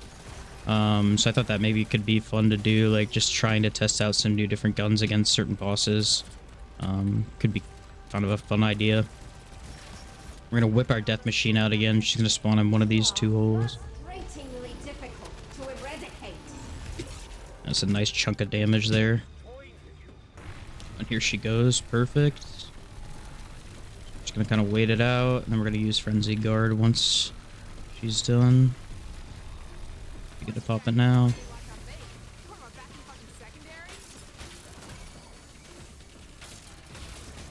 So I thought that maybe could be fun to do, like just trying to test out some new different guns against certain bosses. Could be kind of a fun idea. We're gonna whip our death machine out again. She's gonna spawn in one of these 2 holes. That's a nice chunk of damage there. And here she goes, perfect. Just gonna kind of wait it out, and then we're gonna use Frenzy Guard once she's done. Get to pop it now.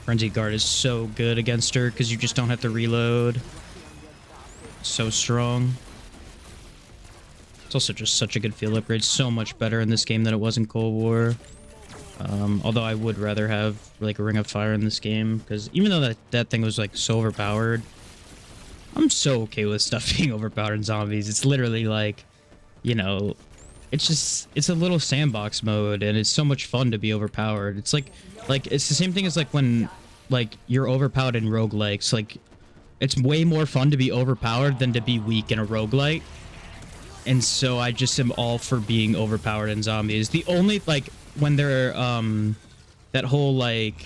Frenzy Guard is so good against her because you just don't have to reload. So strong. It's also just such a good field upgrade. So much better in this game than it was in Cold War. Although I would rather have like a Ring of Fire in this game, because even though that thing was like so overpowered, I'm so okay with stuff being overpowered in zombies. It's literally like, you know, it's a little sandbox mode, and it's so much fun to be overpowered. It's like it's the same thing as like when like you're overpowered in roguelikes. Like it's way more fun to be overpowered than to be weak in a roguelike. And so I just am all for being overpowered in zombies. The only like when they're that whole like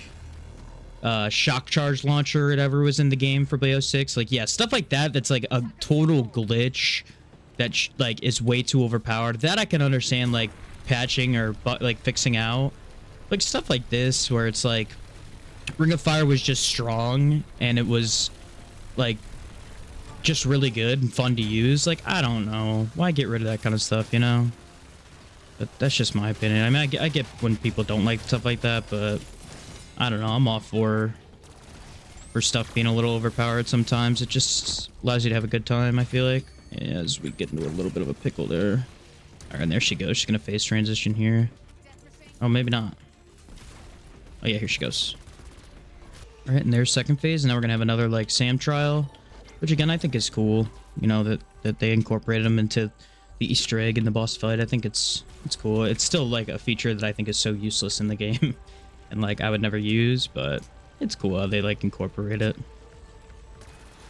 shock charge launcher or whatever was in the game for BO6, like yeah, stuff like that that's like a total glitch that like is way too overpowered, that I can understand like patching or like fixing out. Like stuff like this where it's like Ring of Fire was just strong and it was like just really good and fun to use. Like I don't know, why get rid of that kind of stuff, you know? But that's just my opinion. I mean, I get when people don't like stuff like that, but I don't know. I'm all for stuff being a little overpowered sometimes. It just allows you to have a good time, I feel like. As we get into a little bit of a pickle there. All right, and there she goes. She's going to phase transition here. Oh, maybe not. Oh, yeah, here she goes. All right, and there's second phase. And now we're going to have another, like, SAM trial, which, again, I think is cool. You know, that they incorporated them into the Easter egg in the boss fight. I think it's cool. It's still, like, a feature that I think is so useless in the game. And, like, I would never use, but it's cool how they, like, incorporate it.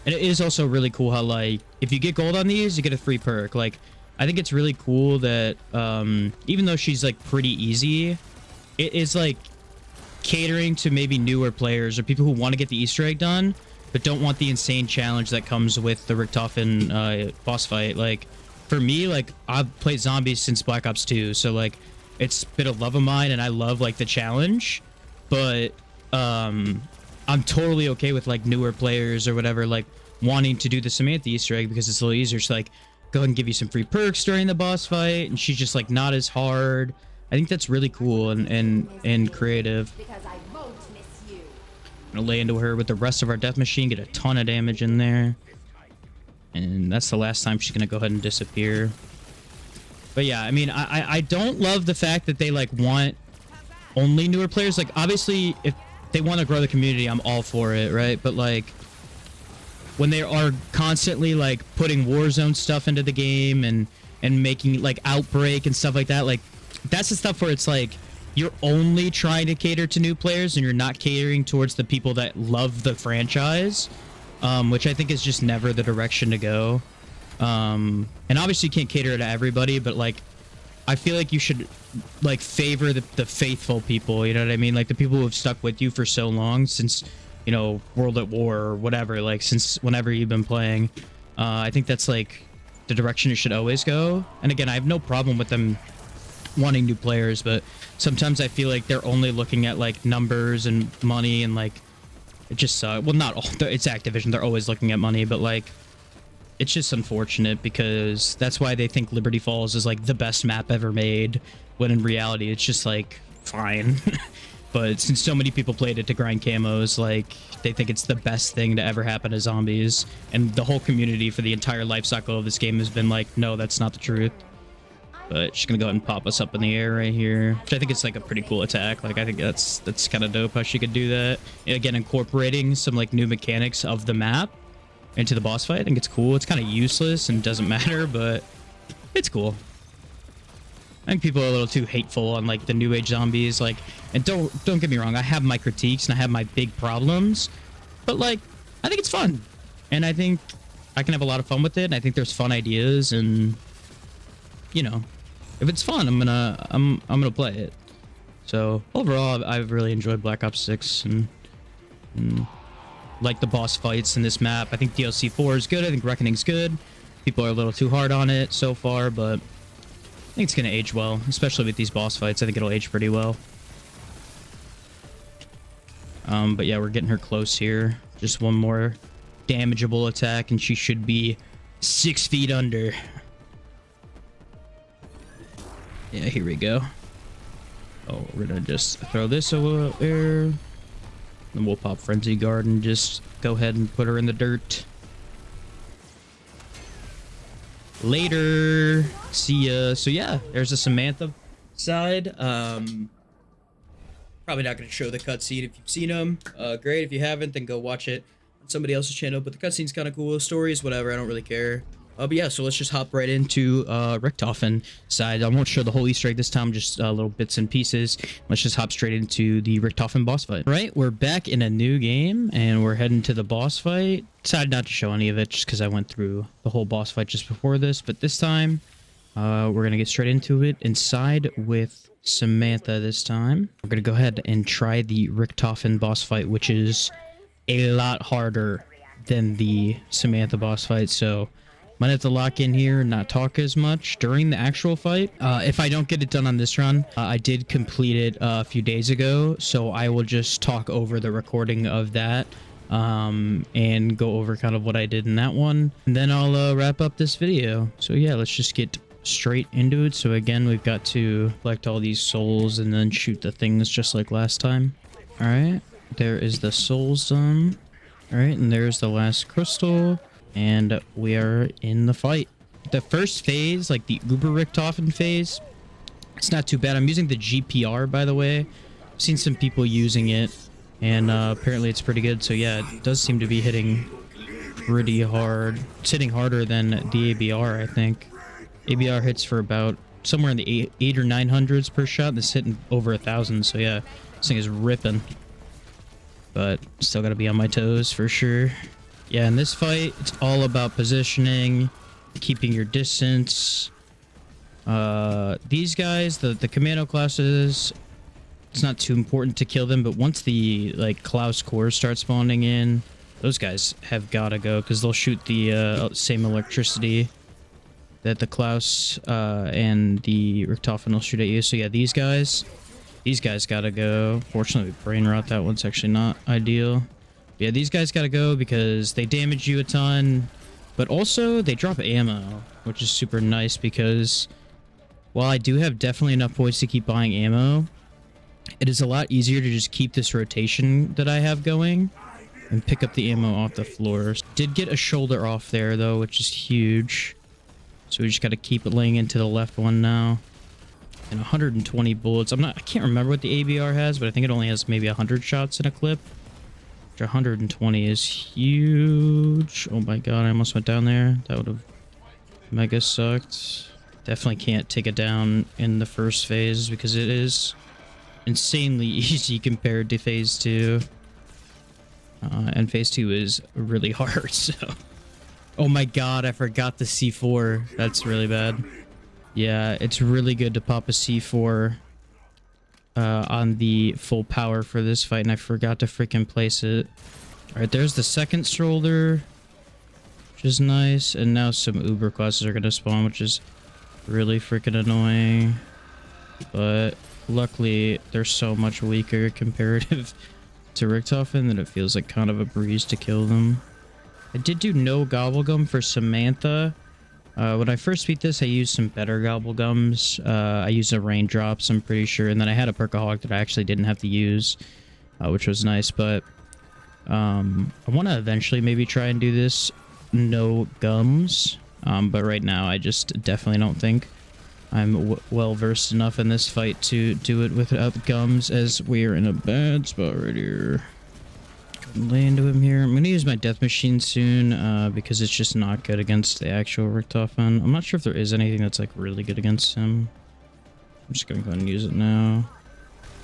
And it is also really cool how, like, if you get gold on these, you get a free perk. Like, I think it's really cool that, even though she's, like, pretty easy, it is, like, catering to maybe newer players or people who want to get the Easter egg done, but don't want the insane challenge that comes with the Richthofen boss fight. Like, for me, like, I've played zombies since Black Ops 2, so, like, it's been a love of mine, and I love, like, the challenge, but I'm totally okay with, like, newer players or whatever, like, wanting to do the Samantha Easter egg because it's a little easier. So, like, go ahead and give you some free perks during the boss fight, and she's just, like, not as hard. I think that's really cool and creative. I'm gonna lay into her with the rest of our death machine, get a ton of damage in there. And that's the last time she's gonna go ahead and disappear. But yeah, I mean, I don't love the fact that they, like, want only newer players. Like, obviously, if they want to grow the community, I'm all for it, right? But, like, when they are constantly, like, putting Warzone stuff into the game and making, like, Outbreak and stuff like that, like, that's the stuff where it's like you're only trying to cater to new players and you're not catering towards the people that love the franchise, which I think is just never the direction to go. And obviously you can't cater to everybody, but, like, I feel like you should, like, favor the faithful people, you know what I mean? Like, the people who have stuck with you for so long, since, you know, World at War or whatever, like, since whenever you've been playing. I think that's, like, the direction it should always go. And again, I have no problem with them wanting new players, but sometimes I feel like they're only looking at, like, numbers and money, and, like, it just well, not all, it's Activision, they're always looking at money, but, like, it's just unfortunate because that's why they think Liberty Falls is, like, the best map ever made, when in reality it's just, like, fine. But since so many people played it to grind camos, like, they think it's the best thing to ever happen to zombies, and the whole community for the entire life cycle of this game has been like, no, that's not the truth. But she's gonna go ahead and pop us up in the air right here, which I think is, like, a pretty cool attack. Like, I think that's kind of dope how she could do that. And again, incorporating some, like, new mechanics of the map into the boss fight. I think it's cool. It's kind of useless and doesn't matter, but it's cool. I think people are a little too hateful on, like, the new age zombies. Like, and don't get me wrong, I have my critiques and I have my big problems, but, like, I think it's fun, and I think I can have a lot of fun with it. And I think there's fun ideas, and, you know, if it's fun, I'm gonna play it. So overall, I've really enjoyed Black Ops 6 and like the boss fights in this map. I think DLC 4 is good. I think Reckoning's good. People are a little too hard on it so far, but I think it's gonna age well, especially with these boss fights. I think it'll age pretty well. But yeah, we're getting her close here. Just one more damageable attack, and she should be 6 feet under. Yeah, here we go. Oh, we're gonna just throw this over there. Then we'll pop Frenzy Guard and just go ahead and put her in the dirt. Later. See ya. So yeah, there's a Samantha side. Probably not going to show the cutscene if you've seen them. Great. If you haven't, then go watch it on somebody else's channel. But the cutscene's kind of cool. Stories, whatever. I don't really care. But yeah, so let's just hop right into Richthofen side. I won't show the whole Easter egg this time, just little bits and pieces. Let's just hop straight into the Richthofen boss fight. Right, we're back in a new game, and we're heading to the boss fight. Decided not to show any of it just because I went through the whole boss fight just before this, but this time we're going to get straight into it inside with Samantha this time. We're going to go ahead and try the Richthofen boss fight, which is a lot harder than the Samantha boss fight, so might have to lock in here and not talk as much during the actual fight. If I don't get it done on this run, I did complete it a few days ago, so I will just talk over the recording of that and go over kind of what I did in that one. And then I'll wrap up this video. So yeah, let's just get straight into it. So again, we've got to collect all these souls and then shoot the things just like last time. All right, there is the soul zone. All right, and there's the last crystal, and we are in the fight. The first phase, like the Uber Richtofen phase, it's not too bad. I'm using the GPR, by the way. I've seen some people using it, and apparently it's pretty good. So yeah, it does seem to be hitting pretty hard. It's hitting harder than the ABR, I think. ABR hits for about somewhere in the 8 or 900s per shot. This hitting over 1,000. So yeah, this thing is ripping. But still got to be on my toes for sure. Yeah, in this fight, it's all about positioning, keeping your distance. These guys, the commando classes, it's not too important to kill them, but once the like Klaus cores start spawning in, those guys have gotta go because they'll shoot the same electricity that the Klaus and the Richtofen will shoot at you. So yeah, these guys gotta go. Fortunately, brain rot, that one's actually not ideal. Yeah, these guys gotta go because they damage you a ton, but also they drop ammo, which is super nice because while I do have definitely enough points to keep buying ammo, it is a lot easier to just keep this rotation that I have going and pick up the ammo off the floor. Did get a shoulder off there though, which is huge. So we just got to keep it laying into the left one now. And 120 bullets. I can't remember what the ABR has, but I think it only has maybe 100 shots in a clip. Which 120 is huge. Oh my god, I almost went down there. That would have mega sucked. Definitely can't take it down in the first phase because it is insanely easy compared to phase 2. And phase 2 is really hard, so... Oh my god, I forgot the C4. That's really bad. Yeah, it's really good to pop a C4 on the full power for this fight, and I forgot to freaking place it. Alright, there's the second shoulder, which is nice, and now some Uber classes are gonna spawn, which is really freaking annoying. But luckily, they're so much weaker comparative to Richtofen that it feels like kind of a breeze to kill them. I did do no gobblegum for Samantha. When I first beat this, I used some better gobblegums. I used a raindrops, I'm pretty sure, and then I had a perkaholic that I actually didn't have to use, which was nice. But I want to eventually maybe try and do this no gums, but right now I just definitely don't think I'm well versed enough in this fight to do it without gums, as we're in a bad spot right here. Lay into him here. I'm gonna use my death machine soon because it's just not good against the actual Richtofen. I'm not sure if there is anything that's like really good against him. I'm just gonna go ahead and use it now.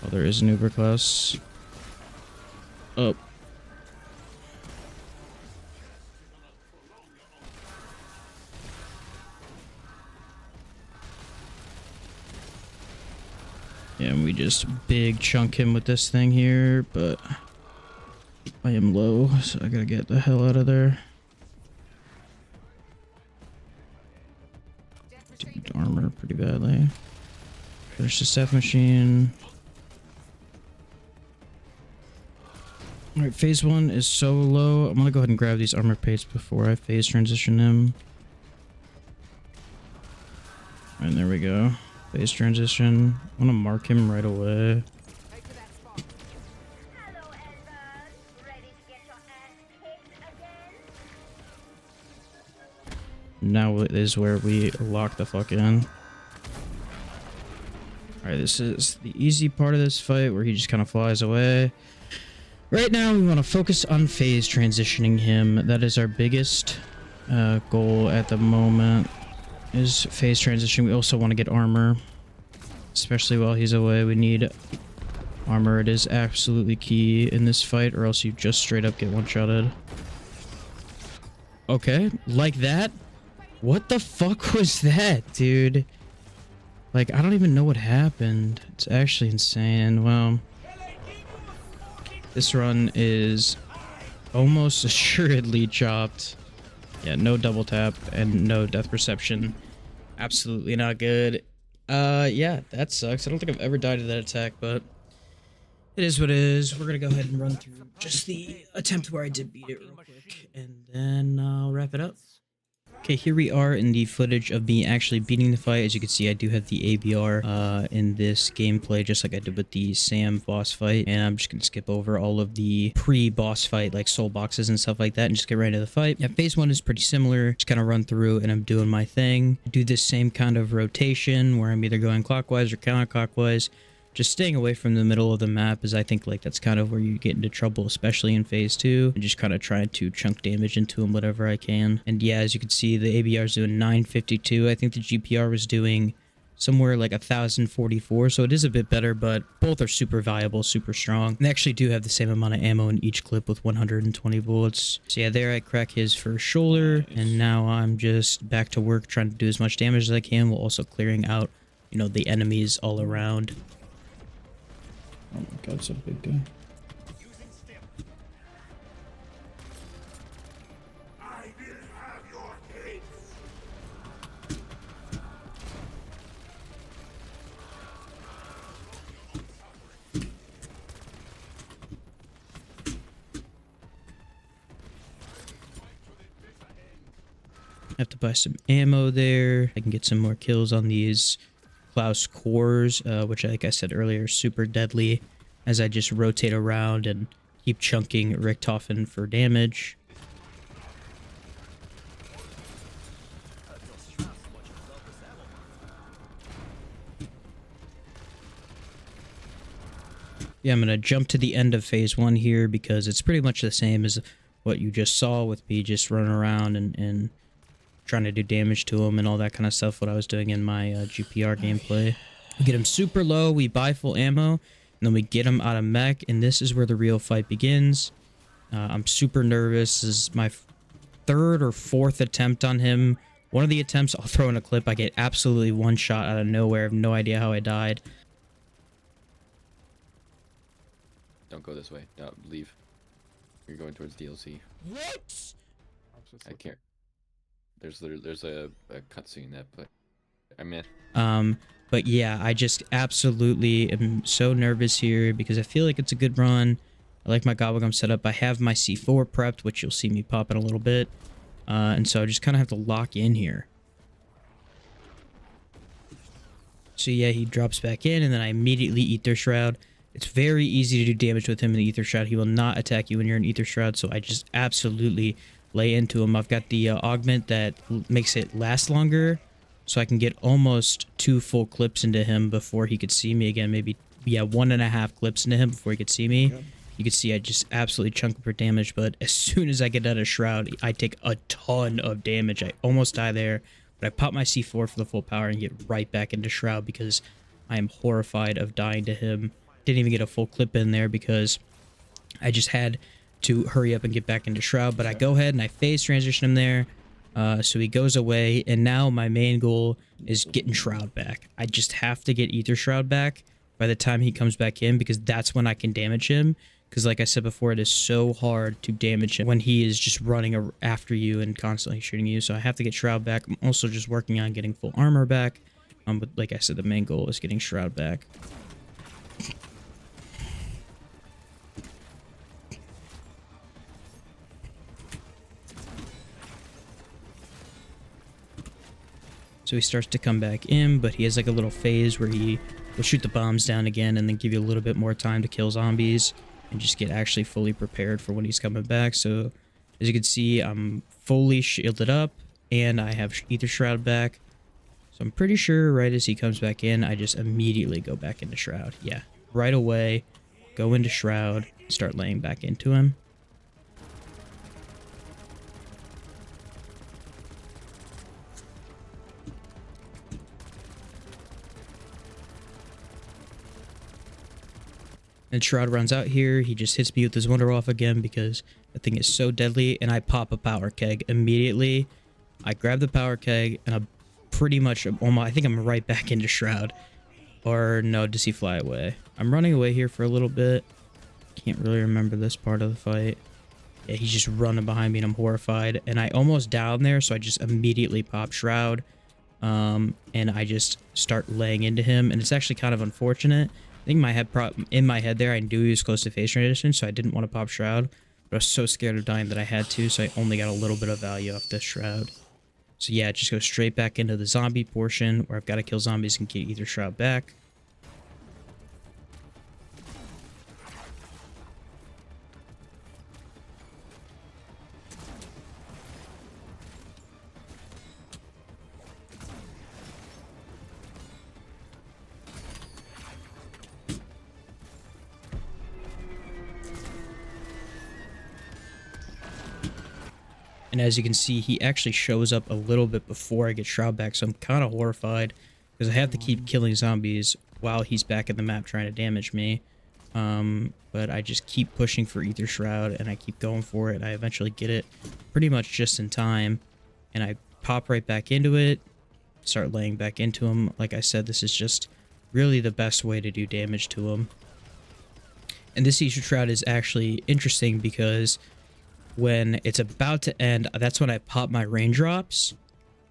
Oh, there is an Uber class. Oh. Yeah, and we just big chunk him with this thing here, but I am low, so I gotta get the hell out of there. Dude, armor pretty badly. Finish the staff machine. Alright, phase 1 is so low. I'm gonna go ahead and grab these armor plates before I phase transition him. And there we go. Phase transition. I want to mark him right away. Now is where we lock the fuck in. Alright, this is the easy part of this fight where he just kind of flies away. Right now, we want to focus on phase transitioning him. That is our biggest goal at the moment, is phase transition. We also want to get armor, especially while he's away. We need armor. It is absolutely key in this fight, or else you just straight up get one-shotted. Okay, like that? What the fuck was that, dude? Like, I don't even know what happened. It's actually insane. Well, this run is almost assuredly chopped. Yeah, no double tap and no death perception. Absolutely not good. Yeah, that sucks. I don't think I've ever died to that attack, but it is what it is. We're gonna go ahead and run through just the attempt where I did beat it real quick, and then I'll wrap it up. Okay, here we are in the footage of me actually beating the fight. As you can see, I do have the ABR in this gameplay, just like I did with the Sam boss fight. And I'm just going to skip over all of the pre-boss fight, like soul boxes and stuff like that, and just get right into the fight. Yeah, phase 1 is pretty similar. Just kind of run through and I'm doing my thing. Do this same kind of rotation where I'm either going clockwise or counterclockwise. Just staying away from the middle of the map, as I think like that's kind of where you get into trouble, especially in phase 2. And just kind of trying to chunk damage into him whatever I can. And yeah, as you can see, the ABR is doing 952. I think the GPR was doing somewhere like 1044, so it is a bit better, but both are super valuable, super strong. They actually do have the same amount of ammo in each clip with 120 bullets. So yeah, there I crack his first shoulder, and now I'm just back to work trying to do as much damage as I can while also clearing out, you know, the enemies all around. Oh my god, it's a big guy. I have to buy some ammo there. I can get some more kills on these Klaus cores, which, like I said earlier, are super deadly as I just rotate around and keep chunking Richtofen for damage. Yeah, I'm going to jump to the end of phase 1 here because it's pretty much the same as what you just saw with me just running around and trying to do damage to him and all that kind of stuff, what I was doing in my GPR gameplay. We get him super low, we buy full ammo, and then we get him out of mech, and this is where the real fight begins. I'm super nervous. This is my third or fourth attempt on him. One of the attempts, I'll throw in a clip, I get absolutely one shot out of nowhere. I have no idea how I died. Don't go this way. No, leave. You're going towards DLC. What? I can't. There's a cutscene that, but I mean. But yeah, I just absolutely am so nervous here because I feel like it's a good run. I like my Gobblegum setup. I have my C4 prepped, which you'll see me pop in a little bit. And so I just kind of have to lock in here. So yeah, he drops back in, and then I immediately Ether Shroud. It's very easy to do damage with him in the Ether Shroud. He will not attack you when you're in Ether Shroud, so I just absolutely lay into him. I've got the augment that makes it last longer, so I can get almost 2 full clips into him before he could see me again. Maybe, yeah, 1.5 clips into him before he could see me. Yep. You can see I just absolutely chunk him for damage, but as soon as I get out of Shroud, I take a ton of damage. I almost die there, but I pop my C4 for the full power and get right back into Shroud because I am horrified of dying to him. Didn't even get a full clip in there because I just had to hurry up and get back into Shroud, but I go ahead and I phase transition him there. So he goes away, and now my main goal is getting Shroud back. I just have to get Ether Shroud back by the time he comes back in because that's when I can damage him. Because like I said before, it is so hard to damage him when he is just running after you and constantly shooting you. So I have to get Shroud back. I'm also just working on getting full armor back. But like I said, the main goal is getting Shroud back. So he starts to come back in, but he has like a little phase where he will shoot the bombs down again and then give you a little bit more time to kill zombies and just get actually fully prepared for when he's coming back. So as you can see, I'm fully shielded up and I have Ether Shroud back. So I'm pretty sure right as he comes back in, I just immediately go back into Shroud. Yeah, right away, go into Shroud, start laying back into him. And Shroud runs out here, he just hits me with his Wonder Off again because the thing is so deadly, and I pop a power keg immediately. I grab the power keg, and I'm pretty much almost, I think I'm right back into Shroud. Or no, does he fly away? I'm running away here for a little bit. Can't really remember this part of the fight. Yeah, he's just running behind me and I'm horrified. And I almost down there, so I just immediately pop Shroud. And I just start laying into him, and it's actually kind of unfortunate. I think in my head there, I knew he was close to phase transition, so I didn't want to pop Shroud. But I was so scared of dying that I had to, so I only got a little bit of value off this Shroud. So yeah, just go straight back into the zombie portion where I've got to kill zombies and get Ether Shroud back. And as you can see, he actually shows up a little bit before I get Shroud back, so I'm kind of horrified because I have to keep killing zombies while he's back in the map trying to damage me. But I just keep pushing for Ether Shroud, and I keep going for it, and I eventually get it pretty much just in time. And I pop right back into it, start laying back into him. Like I said, this is just really the best way to do damage to him. And this Ether Shroud is actually interesting because when it's about to end, that's when I pop my raindrops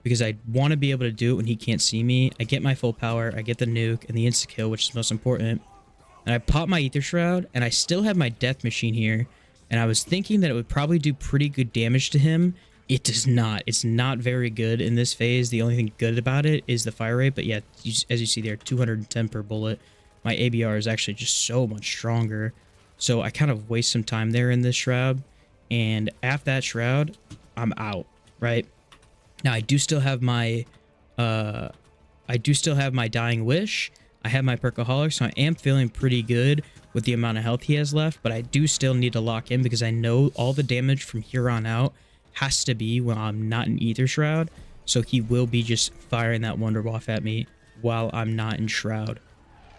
because I want to be able to do it when he can't see me. I get my full power, I get the nuke and the insta-kill, which is most important. And I pop my Ether Shroud, and I still have my Death Machine here. And I was thinking that it would probably do pretty good damage to him. It does not. It's not very good in this phase. The only thing good about it is the fire rate. But yeah, as you see there, 210 per bullet. My ABR is actually just so much stronger. So I kind of waste some time there in this Shroud. And after that Shroud, I'm out, right? Now I do still have my Dying Wish. I have my Perkaholic, so I am feeling pretty good with the amount of health he has left, but I do still need to lock in because I know all the damage from here on out has to be when I'm not in Ether Shroud. So he will be just firing that Wonder Waff at me while I'm not in Shroud.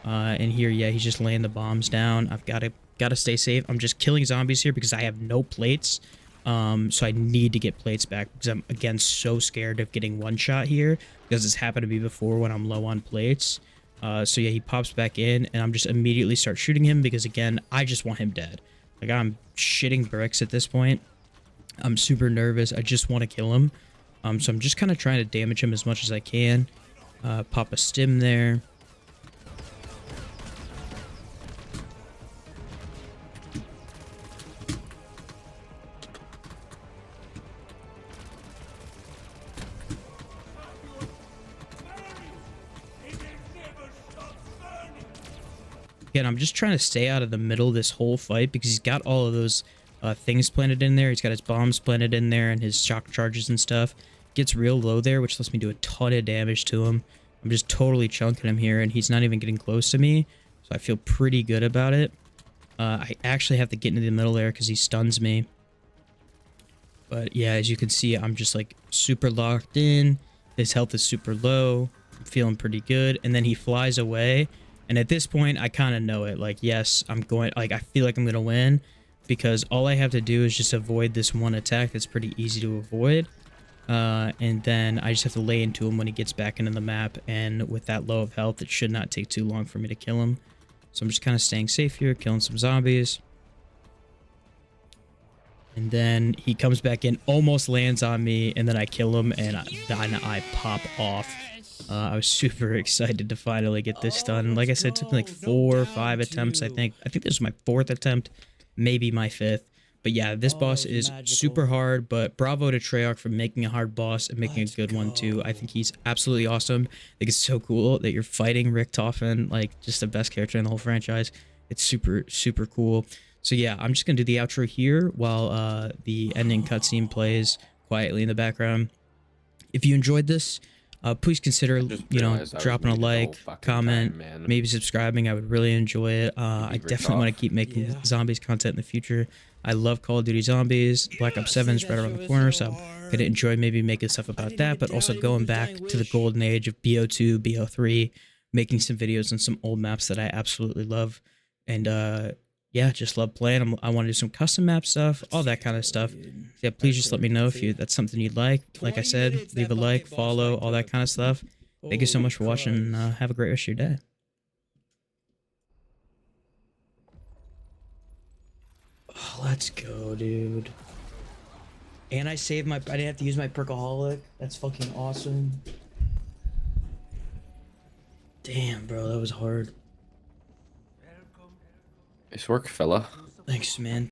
And here, yeah, he's just laying the bombs down. I've gotta stay safe. I'm just killing zombies here because I have no plates. So I need to get plates back because I'm, again, so scared of getting one shot here because it's happened to me before when I'm low on plates. So yeah, he pops back in and I'm just immediately start shooting him because, again, I just want him dead. Like, I'm shitting bricks at this point. I'm super nervous. I just want to kill him. So I'm just kind of trying to damage him as much as I can. Pop a stim there. Again, I'm just trying to stay out of the middle of this whole fight because he's got all of those things planted in there. He's got his bombs planted in there and his shock charges and stuff. Gets real low there, which lets me do a ton of damage to him. I'm just totally chunking him here, and he's not even getting close to me, so I feel pretty good about it. I actually have to get into the middle there because he stuns me. But yeah, as you can see, I'm just like super locked in. His health is super low. I'm feeling pretty good, and then he flies away. And at this point, I kind of know it. Like, yes, I'm going... Like, I feel like I'm going to win because all I have to do is just avoid this one attack that's pretty easy to avoid. And then I just have to lay into him when he gets back into the map. And with that low of health, it should not take too long for me to kill him. So I'm just kind of staying safe here, killing some zombies. And then he comes back in, almost lands on me, and then I kill him, and I pop off. I was super excited to finally get this done. Like I said, it took me like 4 or 5 attempts, I think. I think this is my 4th attempt, maybe my 5th. But yeah, this boss is super hard, but bravo to Treyarch for making a hard boss and making a good one too. I think he's absolutely awesome. I think it's so cool that you're fighting Richtofen, like just the best character in the whole franchise. It's super, super cool. So yeah, I'm just going to do the outro here while the ending cutscene plays quietly in the background. If you enjoyed this, please consider, you know, dropping a like, comment, maybe subscribing. I would really enjoy it. I definitely want to keep making zombies content in the future. I love Call of Duty Zombies. Black Ops 7 is right around the corner, so I'm going to enjoy maybe making stuff about that, but also going back to the golden age of BO2, BO3, making some videos on some old maps that I absolutely love. And yeah, just love playing. I want to do some custom map stuff, all that kind of stuff. Yeah, please just let me know if that's something you'd like. Like I said, leave a like, follow, all that kind of stuff. Thank you so much for watching, and have a great rest of your day. Oh, let's go, dude. And I saved my... I didn't have to use my Perkaholic. That's fucking awesome. Damn, bro, that was hard. Nice work, fella. Thanks, man.